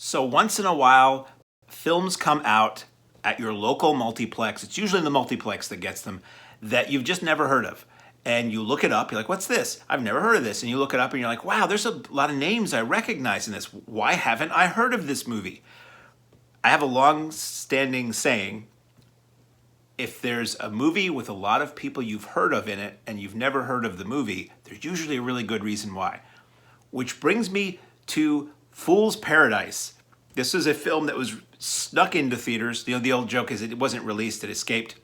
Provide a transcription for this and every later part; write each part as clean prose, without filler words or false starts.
So once in a while, films come out at your local multiplex. It's usually the multiplex that gets them, that you've just never heard of. And you look it up, you're like, what's this? I've never heard of this. And you look it up and you're like, wow, there's a lot of names I recognize in this. Why haven't I heard of this movie? I have a long-standing saying, if there's a movie with a lot of people you've heard of in it and you've never heard of the movie, there's usually a really good reason why. Which brings me to Fool's Paradise. This is a film that was snuck into theaters. The old joke is it wasn't released, it escaped.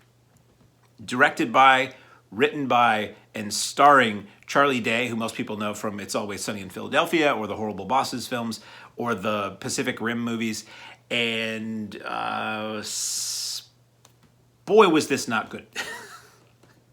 Directed by, written by, and starring Charlie Day, who most people know from It's Always Sunny in Philadelphia or the Horrible Bosses films or the Pacific Rim movies. And boy, was this not good.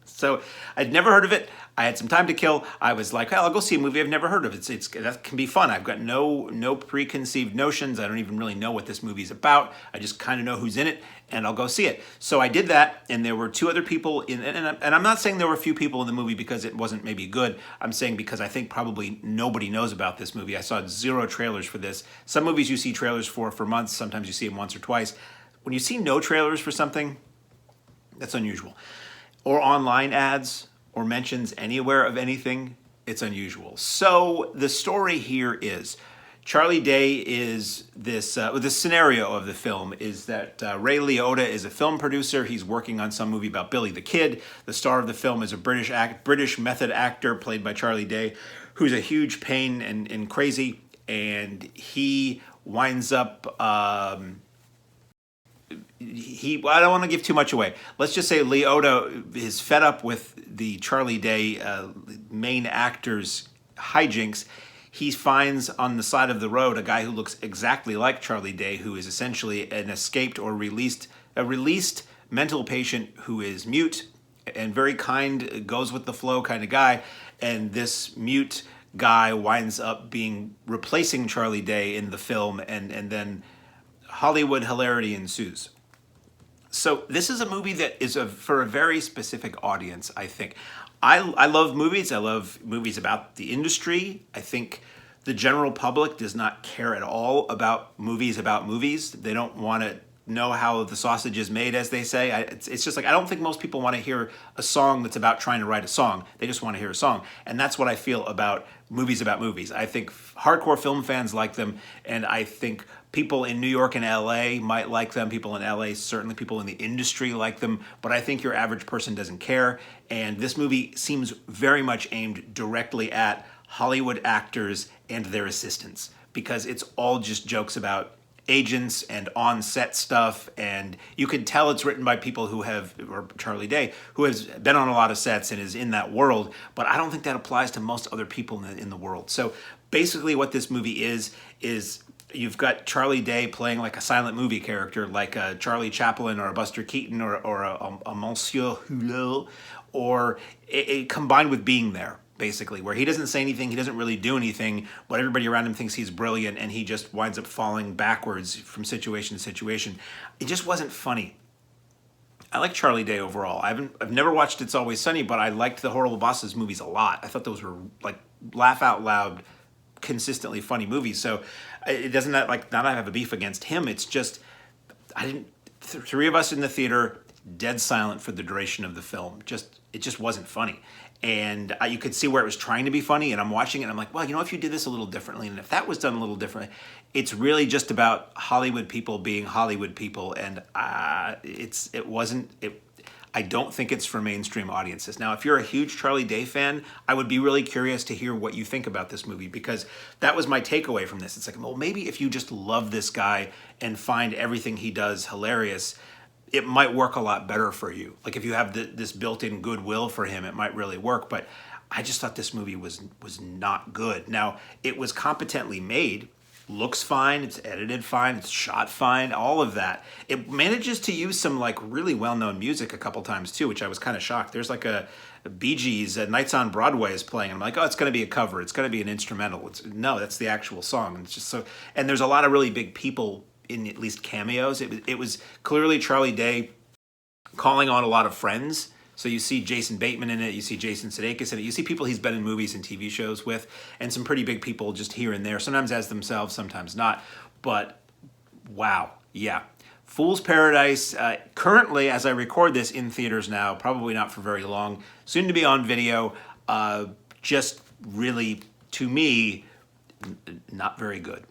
So I'd never heard of it. I had some time to kill. I was like, well, I'll go see a movie I've never heard of. That can be fun. I've got no preconceived notions. I don't even really know what this movie's about. I just kind of know who's in it, and I'll go see it. So I did that, and there were two other people in, and I'm not saying there were a few people in the movie because it wasn't maybe good. I'm saying because I think probably nobody knows about this movie. I saw 0 trailers for this. Some movies you see trailers for months. Sometimes you see them once or twice. When you see no trailers for something, that's unusual. Or online ads, or mentions anywhere of anything, it's unusual. So the story here is, Charlie Day is this, the scenario of the film is that Ray Liotta is a film producer. He's working on some movie about Billy the Kid. The star of the film is a British method actor played by Charlie Day, who's a huge pain and crazy, and he winds up... I don't want to give too much away. Let's just say Liotta is fed up with the Charlie Day main actor's hijinks. He finds on the side of the road a guy who looks exactly like Charlie Day, who is essentially an escaped or released mental patient who is mute and very kind, goes with the flow kind of guy. And this mute guy winds up replacing Charlie Day in the film, and then Hollywood hilarity ensues. So this is a movie that is for a very specific audience, I think. I love movies. I love movies about the industry. I think the general public does not care at all about movies. They don't want to know how the sausage is made, as they say. It's just like, I don't think most people want to hear a song that's about trying to write a song. They just want to hear a song. And that's what I feel about movies. I think hardcore film fans like them, and I think people in New York and LA might like them. People in LA, certainly people in the industry like them, but I think your average person doesn't care. And this movie seems very much aimed directly at Hollywood actors and their assistants, because it's all just jokes about agents and on-set stuff, and you can tell it's written by people or Charlie Day, who has been on a lot of sets and is in that world, but I don't think that applies to most other people in the world. So basically what this movie is you've got Charlie Day playing like a silent movie character, like a Charlie Chaplin or a Buster Keaton or a Monsieur Hulot, or combined with being there, basically, where he doesn't say anything, he doesn't really do anything, but everybody around him thinks he's brilliant, and he just winds up falling backwards from situation to situation. It just wasn't funny. I like Charlie Day overall. I've never watched It's Always Sunny, but I liked the Horrible Bosses movies a lot. I thought those were like laugh out loud, consistently funny movies. So it doesn't not I have a beef against him. It's just three of us in the theater, dead silent for the duration of the film. It just wasn't funny. And you could see where it was trying to be funny, and I'm watching it and I'm like, well, if you did this a little differently, and if that was done a little differently, it's really just about Hollywood people being Hollywood people, and I don't think it's for mainstream audiences. Now, if you're a huge Charlie Day fan, I would be really curious to hear what you think about this movie, because that was my takeaway from this. It's like, well, maybe if you just love this guy and find everything he does hilarious, it might work a lot better for you. Like if you have this built-in goodwill for him, it might really work. But I just thought this movie was not good. Now, it was competently made, looks fine, it's edited fine, it's shot fine, all of that. It manages to use some like really well-known music a couple times too, which I was kind of shocked. There's like a Bee Gees, Nights on Broadway is playing. I'm like, oh, it's going to be a cover. It's going to be an instrumental. No, that's the actual song. And it's just so, and there's a lot of really big people in at least cameos. It was clearly Charlie Day calling on a lot of friends. So you see Jason Bateman in it, you see Jason Sudeikis in it, you see people he's been in movies and TV shows with, and some pretty big people just here and there, sometimes as themselves, sometimes not. but wow, yeah. Fool's Paradise, currently, as I record this, in theaters now, probably not for very long, soon to be on video. Just really, to me, not very good.